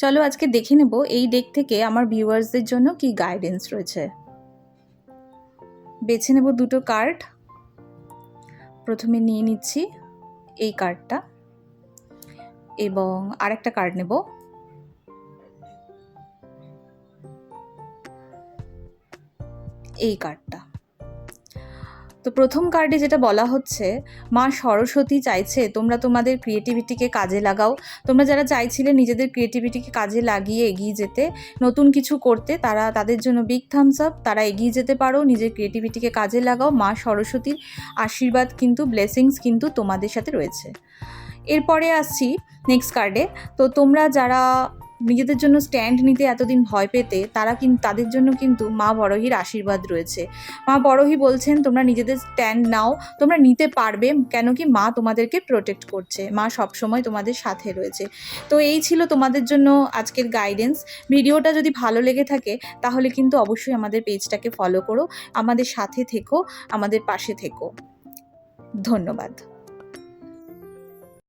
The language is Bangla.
চলো আজকে দেখে নেব এই ডেক থেকে আমার ভিউয়ার্সদের জন্য কি গাইডেন্স রয়েছে। বেছে নেব দুটো কার্ড। প্রথমে নিয়ে নিচ্ছি এই কার্ডটা এবং আরেকটা কার্ড নেব। এই কার্ডটা। তো প্রথম কার্ডে যেটা বলা হচ্ছে, মা সরস্বতী চাইছে তোমরা তোমাদের ক্রিয়েটিভিটিকে কাজে লাগাও। তোমরা যারা চাইছিলে নিজেদের ক্রিয়েটিভিটিকে কাজে লাগিয়ে এগিয়ে যেতে, নতুন কিছু করতে, তাদের জন্য বিগ থামস আপ। তারা এগিয়ে যেতে পারো, নিজের ক্রিয়েটিভিটিকে কাজে লাগাও। মা সরস্বতীর আশীর্বাদ কিন্তু, ব্লেসিংস কিন্তু তোমাদের সাথে রয়েছে। এরপরে আসছি নেক্সট কার্ডে। তো তোমরা যারা নিজেদের জন্য স্ট্যান্ড নিতে এতদিন ভয় পেতে, তাদের জন্য কিন্তু মা বড়হির আশীর্বাদ রয়েছে। মা বড়হি বলছেন তোমরা নিজেদের স্ট্যান্ড নাও, তোমরা নিতে পারবে, কেন কি মা তোমাদেরকে প্রোটেক্ট করছে, মা সবসময় তোমাদের সাথে রয়েছে। তো এই ছিল তোমাদের জন্য আজকের গাইডেন্স। ভিডিওটা যদি ভালো লেগে থাকে তাহলে কিন্তু অবশ্যই আমাদের পেজটাকে ফলো করো, আমাদের সাথে থেকো, আমাদের পাশে থেকো। ধন্যবাদ।